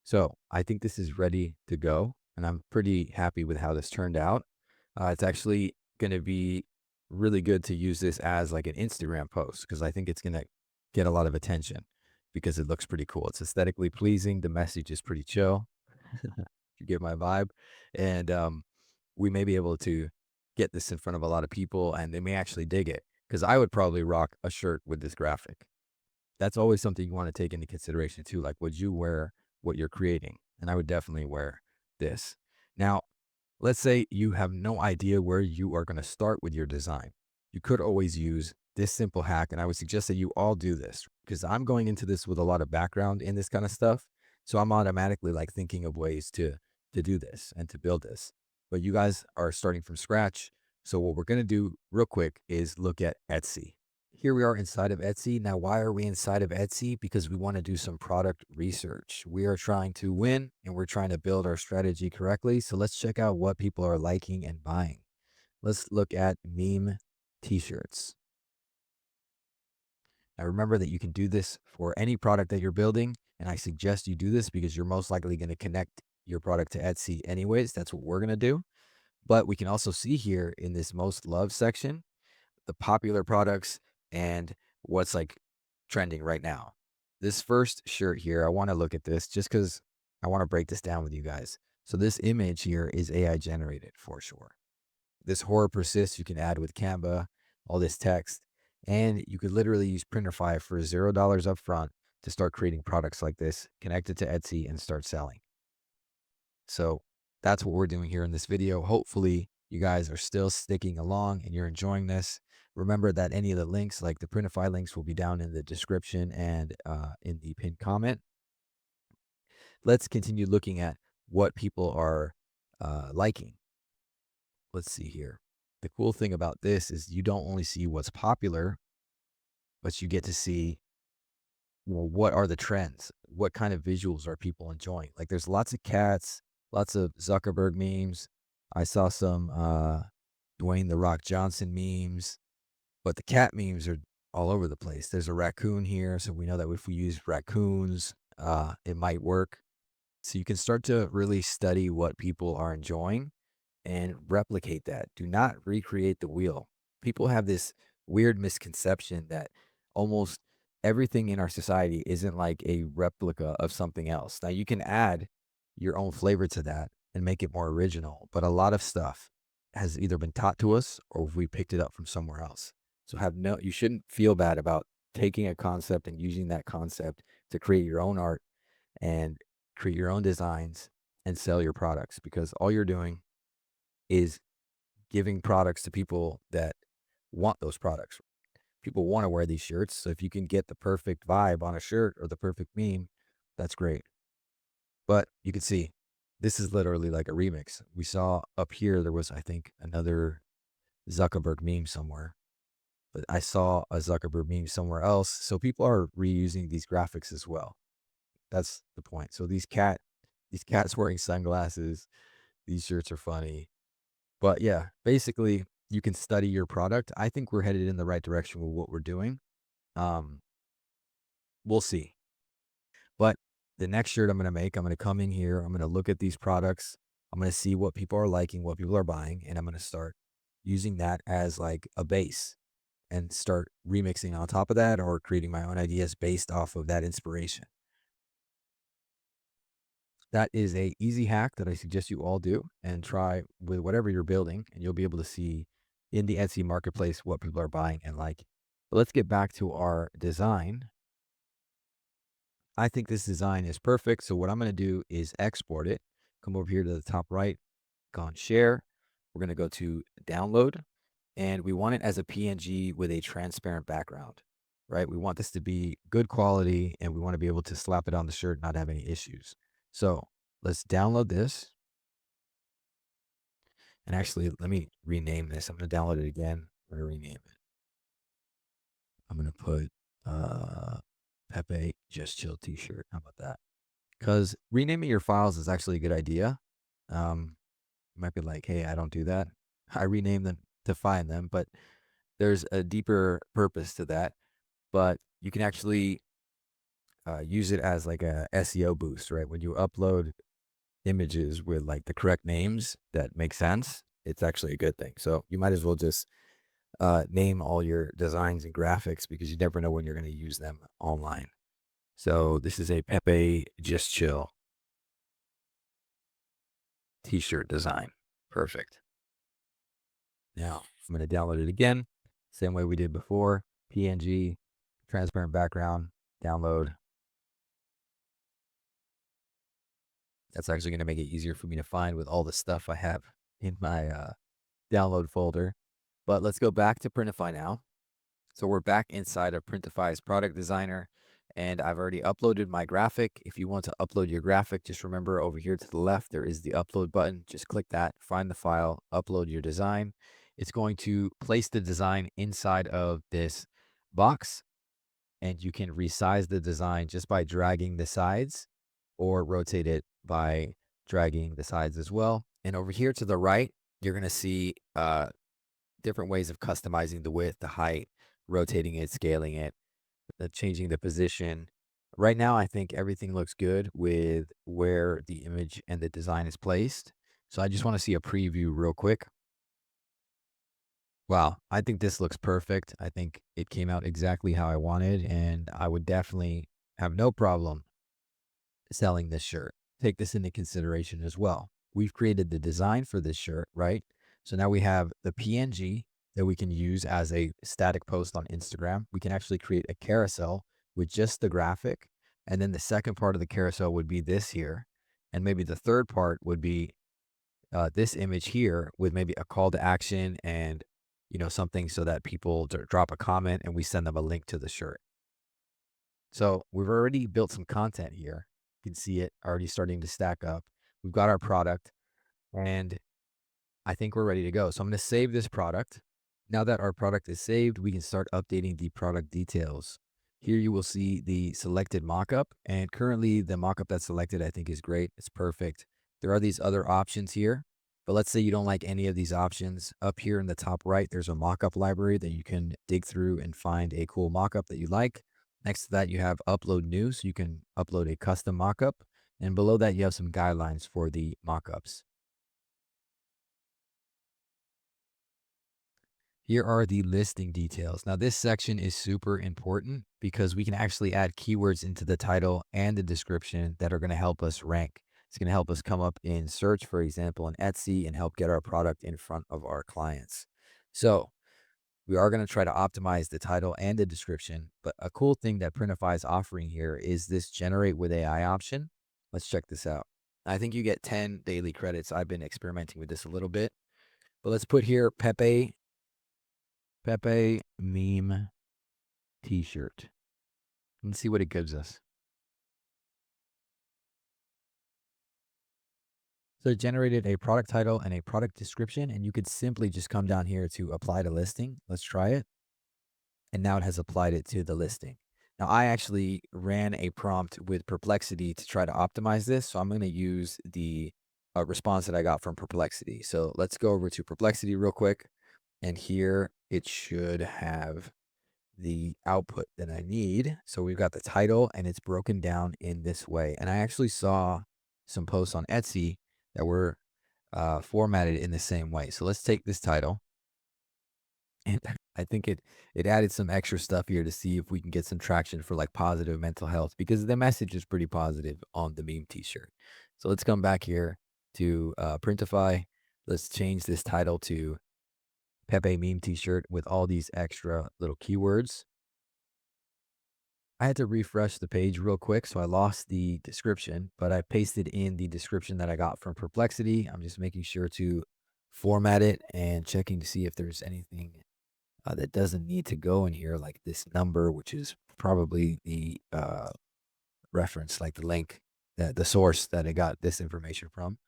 So I think this is ready to go, and I'm pretty happy with how this turned out. It's actually going to be really good to use this as like an Instagram post because I think it's going to get a lot of attention because it looks pretty cool. It's aesthetically pleasing. The message is pretty chill. You get my vibe, and we may be able to get this in front of a lot of people, and they may actually dig it because I would probably rock a shirt with this graphic. That's always something you want to take into consideration too. Like, would you wear what you're creating? And I would definitely wear this. Now, let's say you have no idea where you are going to start with your design. You could always use this simple hack, and I would suggest that you all do this because I'm going into this with a lot of background in this kind of stuff. So I'm automatically like thinking of ways to do this and to build this. But you guys are starting from scratch. So what we're going to do real quick is look at Etsy. Here we are inside of Etsy. Now, why are we inside of Etsy? Because we want to do some product research. We are trying to win and we're trying to build our strategy correctly. So let's check out what people are liking and buying. Let's look at meme t-shirts. Now, remember that you can do this for any product that you're building. And I suggest you do this because you're most likely going to connect your product to Etsy anyways. That's what we're going to do. But we can also see here in this most loved section, the popular products and what's like trending right now. This first shirt here, I want to look at this just because I want to break this down with you guys. So this image here is AI generated for sure. This horror persists you can add with Canva, all this text, and you could literally use Printify for $0 up front to start creating products like this, connect it to Etsy and start selling. So that's what we're doing here in this video. Hopefully you guys are still sticking along and you're enjoying this. Remember that any of the links, like the Printify links, will be down in the description and in the pinned comment. Let's continue looking at what people are liking. Let's see here. The cool thing about this is you don't only see what's popular, but you get to see, well, what are the trends? What kind of visuals are people enjoying? Like there's lots of cats, lots of Zuckerberg memes. I saw some Dwayne The Rock Johnson memes, but the cat memes are all over the place. There's a raccoon here, so we know that if we use raccoons, it might work. So you can start to really study what people are enjoying and replicate that. Do not recreate the wheel. People have this weird misconception that almost everything in our society isn't like a replica of something else. Now, you can add your own flavor to that and make it more original, but a lot of stuff has either been taught to us or we picked it up from somewhere else. So you shouldn't feel bad about taking a concept and using that concept to create your own art and create your own designs and sell your products, because all you're doing is giving products to people that want those products. People want to wear these shirts. So if you can get the perfect vibe on a shirt or the perfect meme, that's great. But you can see this is literally like a remix. We saw up here, there was, I think, another Zuckerberg meme somewhere, but I saw a Zuckerberg meme somewhere else. So people are reusing these graphics as well. That's the point. So these cats wearing sunglasses, these shirts are funny. But yeah, basically you can study your product. I think we're headed in the right direction with what we're doing. Um, we'll see. But the next shirt I'm going to make, I'm going to come in here. I'm going to look at these products. I'm going to see what people are liking, what people are buying, and I'm going to start using that as like a base. and start remixing on top of that or creating my own ideas based off of that inspiration. That is a easy hack that I suggest you all do and try with whatever you're building, and you'll be able to see in the Etsy marketplace what people are buying and like. But let's get back to our design. I think this design is perfect. So what I'm going to do is export it. Come over here to the top right, go on share. We're going to go to download, and we want it as a PNG with a transparent background, right? We want this to be good quality, and we want to be able to slap it on the shirt, not have any issues. So let's download this. And actually, let me rename this. I'm going to download it again. I'm going to rename it. I'm going to put Pepe Just Chill t-shirt. How about that? Because renaming your files is actually a good idea. You might be like, hey, I don't do that. I rename them to find them, but there's a deeper purpose to that. But you can actually use it as like a SEO boost, right? When you upload images with like the correct names that make sense, it's actually a good thing. So you might as well just name all your designs and graphics, because you never know when you're going to use them online. So this is a Pepe Just Chill t-shirt design. Perfect. Now I'm going to download it again, same way we did before. PNG, transparent background, download. That's actually going to make it easier for me to find with all the stuff I have in my download folder. But let's go back to Printify now. So we're back inside of Printify's product designer, and I've already uploaded my graphic. If you want to upload your graphic, just remember over here to the left, there is the upload button. Just click that, find the file, upload your design. It's going to place the design inside of this box, and you can resize the design just by dragging the sides, or rotate it by dragging the sides as well. And over here to the right, you're going to see different ways of customizing the width, the height, rotating it, scaling it, changing the position. Right now, I think everything looks good with where the image and the design is placed. So I just want to see a preview real quick. Wow, I think this looks perfect. I think it came out exactly how I wanted, and I would definitely have no problem selling this shirt. Take this into consideration as well. We've created the design for this shirt, right? So now we have the PNG that we can use as a static post on Instagram. We can actually create a carousel with just the graphic. And then the second part of the carousel would be this here. And maybe the third part would be this image here with maybe a call to action and, something so that people drop a comment and we send them a link to the shirt. So we've already built some content here. You can see it already starting to stack up. We've got our product, and I think we're ready to go. So I'm going to save this product. Now that our product is saved, we can start updating the product details. Here you will see the selected mockup, and currently the mockup that's selected I think is great. It's perfect. There are these other options here, but let's say you don't like any of these options. Up here in the top right, there's a mockup library that you can dig through and find a cool mockup that you like. Next to that, you have upload new, so you can upload a custom mockup. And below that, you have some guidelines for the mockups. Here are the listing details. Now, this section is super important because we can actually add keywords into the title and the description that are going to help us rank. It's going to help us come up in search, for example, in Etsy, and help get our product in front of our clients. So we are going to try to optimize the title and the description, but a cool thing that Printify is offering here is this generate with AI option. Let's check this out. I think you get 10 daily credits. I've been experimenting with this a little bit, but let's put here Pepe meme t-shirt. Let's see what it gives us. So it generated a product title and a product description, and you could simply just come down here to apply to listing. Let's try it. And now it has applied it to the listing. Now I actually ran a prompt with Perplexity to try to optimize this. So I'm going to use the response that I got from Perplexity. So let's go over to Perplexity real quick. And here it should have the output that I need. So we've got the title, and it's broken down in this way. And I actually saw some posts on Etsy that were formatted in the same way. So let's take this title, and I think it added some extra stuff here to see if we can get some traction for like positive mental health because the message is pretty positive on the meme t-shirt. So let's come back here to Printify. Let's change this title to Pepe meme t-shirt with all these extra little keywords. I had to refresh the page real quick, so I lost the description, but I pasted in the description that I got from Perplexity. I'm just making sure to format it and checking to see if there's anything that doesn't need to go in here, like this number, which is probably the reference, like the link, the source that I got this information from.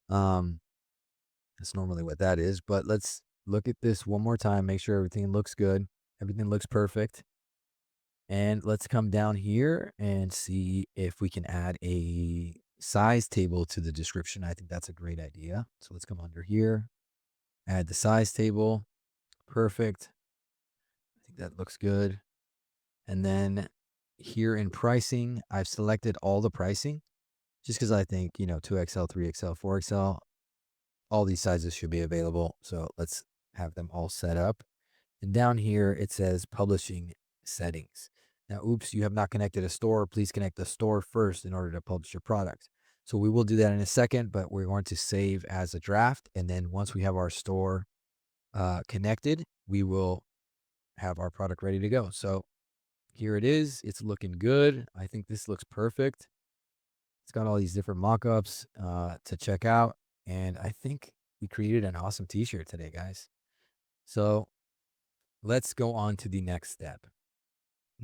That's normally what that is, but let's look at this one more time, make sure everything looks good. Everything looks perfect. And let's come down here and see if we can add a size table to the description. I think that's a great idea. So let's come under here, add the size table. Perfect. I think that looks good. And then here in pricing, I've selected all the pricing just because I think, 2XL, 3XL, 4XL, all these sizes should be available. So let's have them all set up. And down here, it says publishing settings. Now, oops, you have not connected a store. Please connect the store first in order to publish your product. So we will do that in a second, but we're going to save as a draft. And then once we have our store connected, we will have our product ready to go. So here it is. It's looking good. I think this looks perfect. It's got all these different mock-ups to check out. And I think we created an awesome t-shirt today, guys. So let's go on to the next step.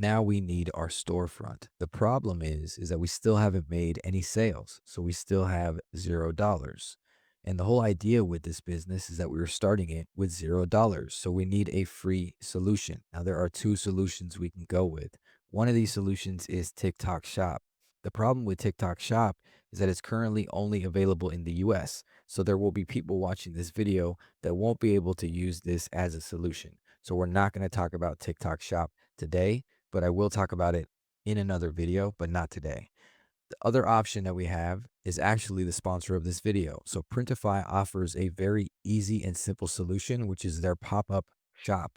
Now we need our storefront. The problem is that we still haven't made any sales. So we still have $0. And the whole idea with this business is that we were starting it with $0. So we need a free solution. Now there are two solutions we can go with. One of these solutions is TikTok Shop. The problem with TikTok Shop is that it's currently only available in the US. So there will be people watching this video that won't be able to use this as a solution. So we're not going to talk about TikTok Shop today, but I will talk about it in another video, but not today. The other option that we have is actually the sponsor of this video. So Printify offers a very easy and simple solution, which is their pop-up shop.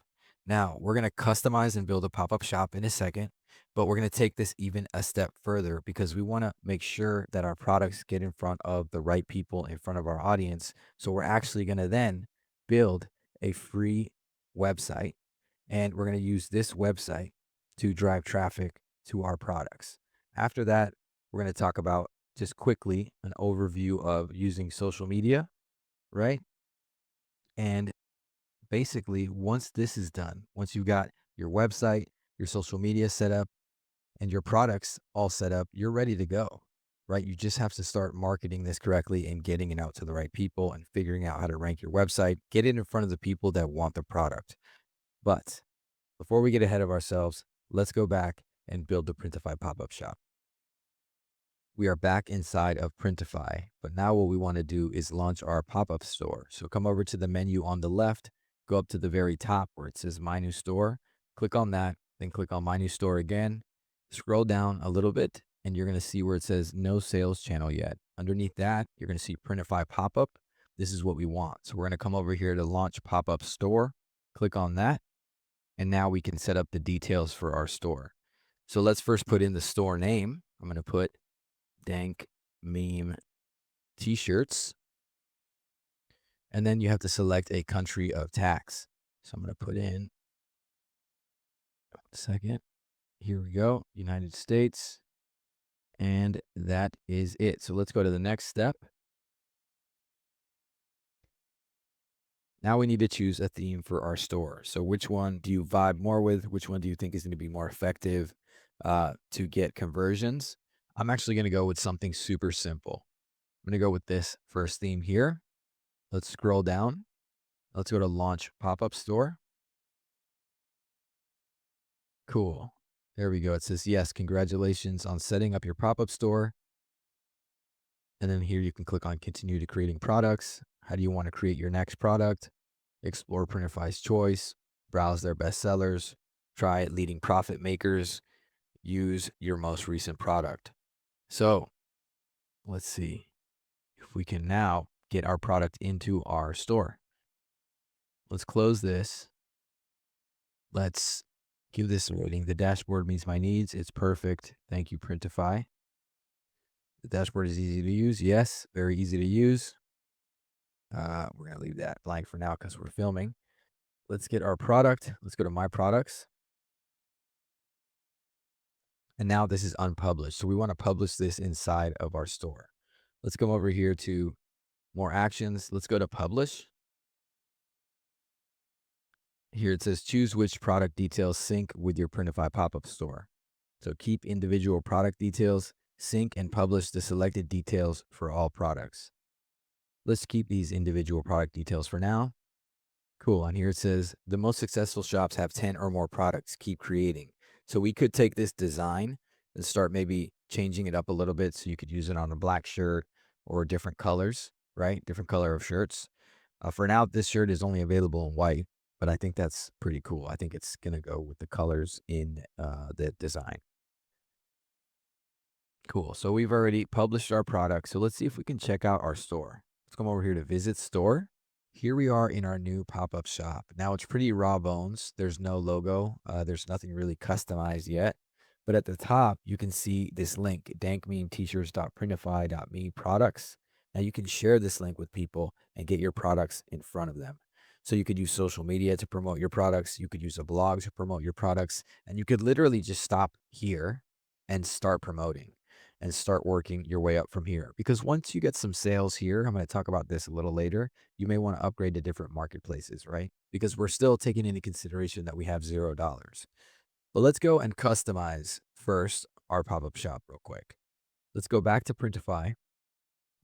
Now, we're going to customize and build a pop-up shop in a second, but we're going to take this even a step further because we want to make sure that our products get in front of the right people in front of our audience. So we're actually going to then build a free website, and we're going to use this website to drive traffic to our products. After that, we're going to talk about just quickly an overview of using social media, right? And basically, once this is done, once you've got your website, your social media set up, and your products all set up, you're ready to go, right? You just have to start marketing this correctly and getting it out to the right people and figuring out how to rank your website, get it in front of the people that want the product. But before we get ahead of ourselves, let's go back and build the Printify pop-up shop. We are back inside of Printify, but now what we want to do is launch our pop-up store. So come over to the menu on the left, go up to the very top where it says My New Store, click on that, then click on My New Store again, scroll down a little bit, and you're going to see where it says No Sales Channel Yet. Underneath that, you're going to see Printify Pop-Up. This is what we want. So we're going to come over here to Launch Pop-Up Store, click on that, and now we can set up the details for our store. So let's first put in the store name. I'm going to put Dank Meme T-shirts. And then you have to select a country of tax. So I'm going to put in, a second, here we go, United States. And that is it. So let's go to the next step. Now we need to choose a theme for our store. So which one do you vibe more with? Which one do you think is going to be more effective to get conversions? I'm actually going to go with something super simple. I'm going to go with this first theme here. Let's scroll down. Let's go to Launch Pop-Up Store. Cool. There we go. It says, yes, congratulations on setting up your pop-up store. And then here you can click on Continue to Creating Products. How do you want to create your next product? Explore Printify's choice. Browse their best sellers. Try leading profit makers. Use your most recent product. So let's see if we can now get our product into our store. Let's close this. Let's give this a rating. The dashboard meets my needs. It's perfect. Thank you, Printify. The dashboard is easy to use. Yes, very easy to use. We're going to leave that blank for now because we're filming. Let's get our product. Let's go to my products. And now this is unpublished. So we want to publish this inside of our store. Let's come over here to more actions. Let's go to publish. Here it says choose which product details sync with your Printify pop-up store. So keep individual product details, sync and publish the selected details for all products. Let's keep these individual product details for now. Cool. And here it says the most successful shops have 10 or more products. Keep creating. So we could take this design and start maybe changing it up a little bit so you could use it on a black shirt or different colors, right? Different color of shirts. For now, this shirt is only available in white, but I think that's pretty cool. I think it's going to go with the colors in the design. Cool. So we've already published our product. So let's see if we can check out our store. Let's come over here to visit store. Here we are in our new pop-up shop. Now it's pretty raw bones. There's no logo. There's nothing really customized yet. But at the top, you can see this link, dankmemetshirts.printify.me products. Now you can share this link with people and get your products in front of them. So you could use social media to promote your products. You could use a blog to promote your products. And you could literally just stop here and start promoting and start working your way up from here. Because once you get some sales here, I'm going to talk about this a little later, you may want to upgrade to different marketplaces, right? Because we're still taking into consideration that we have $0. But let's go and customize first our pop-up shop real quick. Let's go back to Printify.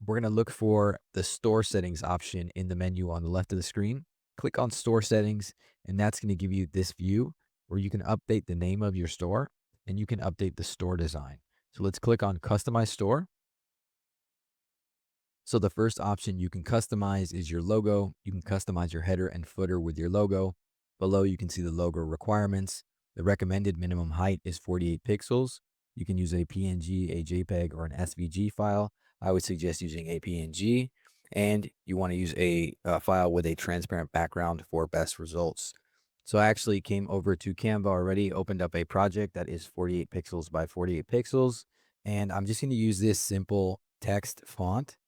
We're going to look for the store settings option in the menu on the left of the screen. Click on store settings, and that's going to give you this view where you can update the name of your store and you can update the store design. So let's click on Customize Store. So the first option you can customize is your logo. You can customize your header and footer with your logo. Below, you can see the logo requirements. The recommended minimum height is 48 pixels. You can use a PNG, a JPEG, or an SVG file. I would suggest using a PNG. And you want to use a file with a transparent background for best results. So I actually came over to Canva already, opened up a project that is 48 pixels by 48 pixels. And I'm just going to use this simple text font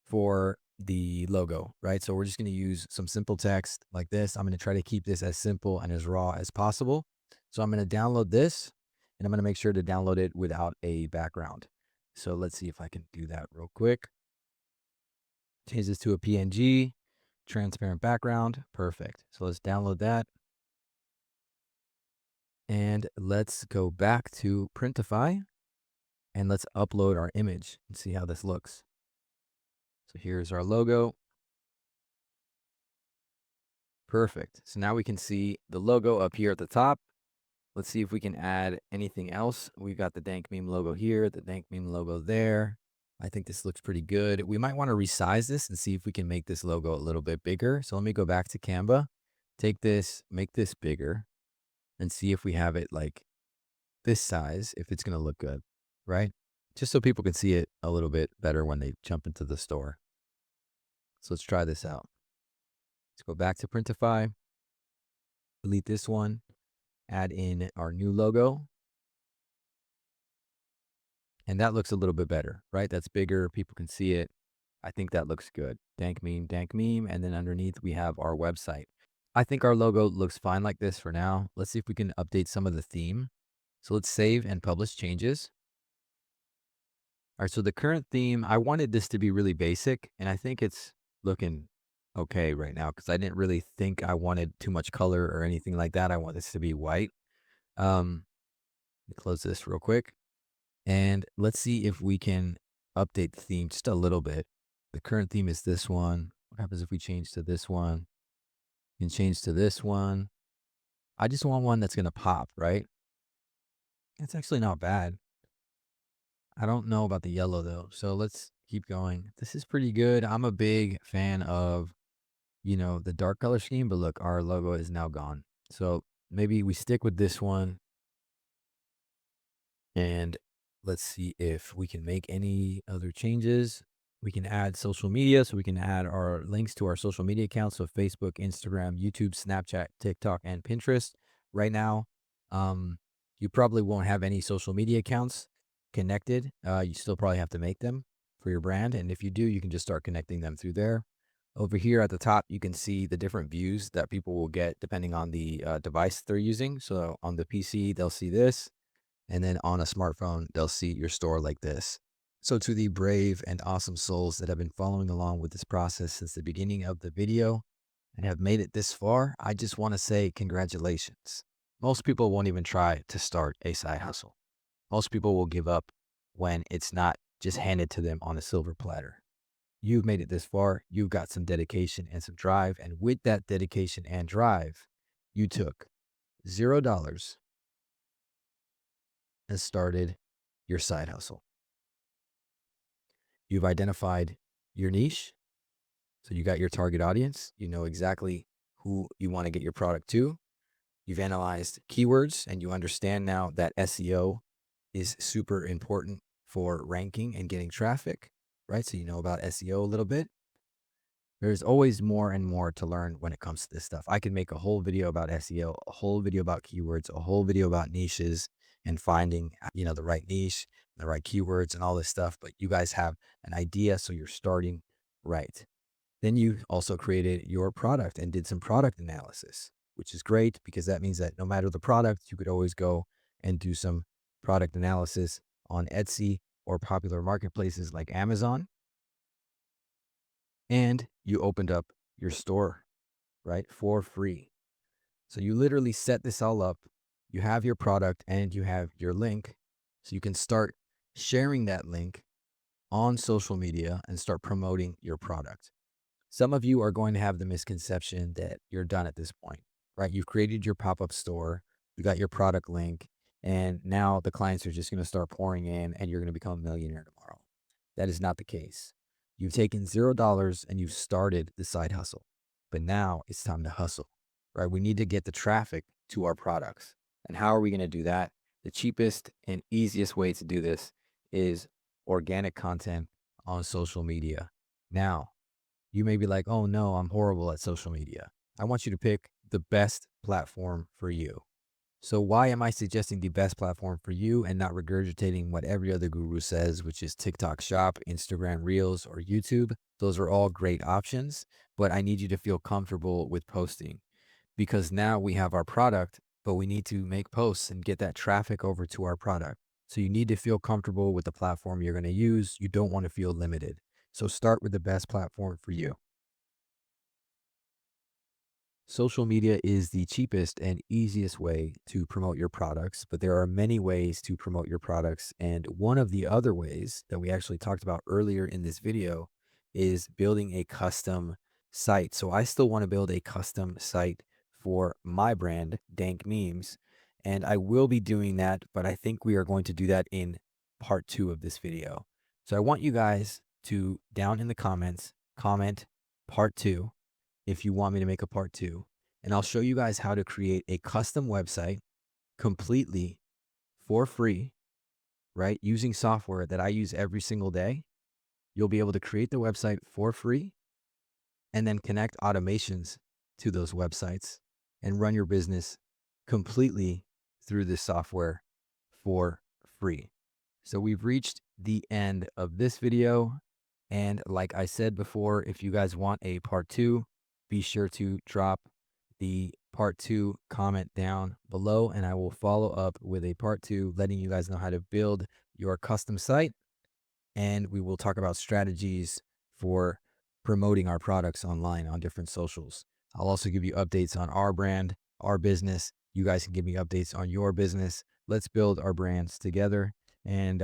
for the logo, right? So we're just going to use some simple text like this. I'm going to try to keep this as simple and as raw as possible. So I'm going to download this and I'm going to make sure to download it without a background. So let's see if I can do that real quick. Change this to a PNG, transparent background. Perfect. So let's download that. And let's go back to Printify and let's upload our image and see how this looks. So here's our logo. Perfect. So now we can see the logo up here at the top. Let's see if we can add anything else. We've got the Dank Meme logo here, the Dank Meme logo there. I think this looks pretty good. We might want to resize this and see if we can make this logo a little bit bigger. So let me go back to Canva, take this, make this bigger, and see if we have it like this size, if it's going to look good, right? Just so people can see it a little bit better when they jump into the store. So let's try this out. Let's go back to Printify, delete this one, add in our new logo. And that looks a little bit better, right? That's bigger. People can see it. I think that looks good. Dank meme. And then underneath we have our website. I think our logo looks fine like this for now. Let's see if we can update some of the theme. So let's save and publish changes. All right, so the current theme, I wanted this to be really basic, and I think it's looking okay right now because I didn't really think I wanted too much color or anything like that. I want this to be white. Let me close this real quick. And let's see if we can update the theme just a little bit. The current theme is this one. What happens if we change to this one? We can change to this one. I just want one that's going to pop, right? It's actually not bad. I don't know about the yellow though. So let's keep going. This is pretty good. I'm a big fan of, the dark color scheme, but look, our logo is now gone. So maybe we stick with this one. And let's see if we can make any other changes. We can add social media. So we can add our links to our social media accounts. So Facebook, Instagram, YouTube, Snapchat, TikTok, and Pinterest. Right now, you probably won't have any social media accounts connected. You still probably have to make them for your brand. And if you do, you can just start connecting them through there. Over here at the top, you can see the different views that people will get depending on the device they're using. So on the PC, they'll see this. And then on a smartphone, they'll see your store like this. So to the brave and awesome souls that have been following along with this process since the beginning of the video and have made it this far, I just want to say congratulations. Most people won't even try to start a side hustle. Most people will give up when it's not just handed to them on a silver platter. You've made it this far. You've got some dedication and some drive. And with that dedication and drive, you took $0 and started your side hustle. You've identified your niche. So you got your target audience. You know exactly who you want to get your product to. You've analyzed keywords and you understand now that SEO is super important for ranking and getting traffic, right? So you know about SEO a little bit. There's always more and more to learn when it comes to this stuff. I could make a whole video about SEO, a whole video about keywords, a whole video about niches and finding, the right niche, the right keywords and all this stuff. But you guys have an idea, so you're starting right. Then you also created your product and did some product analysis, which is great because that means that no matter the product, you could always go and do some product analysis on Etsy or popular marketplaces like Amazon. And you opened up your store, right, for free. So you literally set this all up. You have your product and you have your link. So you can start sharing that link on social media and start promoting your product. Some of you are going to have the misconception that you're done at this point, right? You've created your pop-up store, you got your product link, and now the clients are just going to start pouring in and you're going to become a millionaire tomorrow. That is not the case. You've taken $0 and you've started the side hustle, but now it's time to hustle, right? We need to get the traffic to our products. And how are we going to do that? The cheapest and easiest way to do this is organic content on social media. Now, you may be like, oh no, I'm horrible at social media. I want you to pick the best platform for you. So why am I suggesting the best platform for you and not regurgitating what every other guru says, which is TikTok Shop, Instagram Reels, or YouTube? Those are all great options, but I need you to feel comfortable with posting because now we have our product, but we need to make posts and get that traffic over to our product. So you need to feel comfortable with the platform you're going to use. You don't want to feel limited. So start with the best platform for you. Social media is the cheapest and easiest way to promote your products, but there are many ways to promote your products. And one of the other ways that we actually talked about earlier in this video is building a custom site. So I still want to build a custom site for my brand, Dank Memes, and I will be doing that, but I think we are going to do that in part 2 of this video. So I want you guys to, down in the comments, comment part 2 if you want me to make a part 2, and I'll show you guys how to create a custom website completely for free, right? Using software that I use every single day. You'll be able to create the website for free and then connect automations to those websites and run your business completely through this software for free. So we've reached the end of this video. And like I said before, if you guys want a part 2, be sure to drop the part 2 comment down below and I will follow up with a part 2 letting you guys know how to build your custom site. And we will talk about strategies for promoting our products online on different socials. I'll also give you updates on our brand, our business. You guys can give me updates on your business. Let's build our brands together. And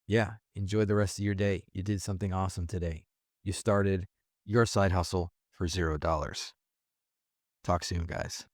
yeah, enjoy the rest of your day. You did something awesome today. You started your side hustle for $0. Talk soon, guys.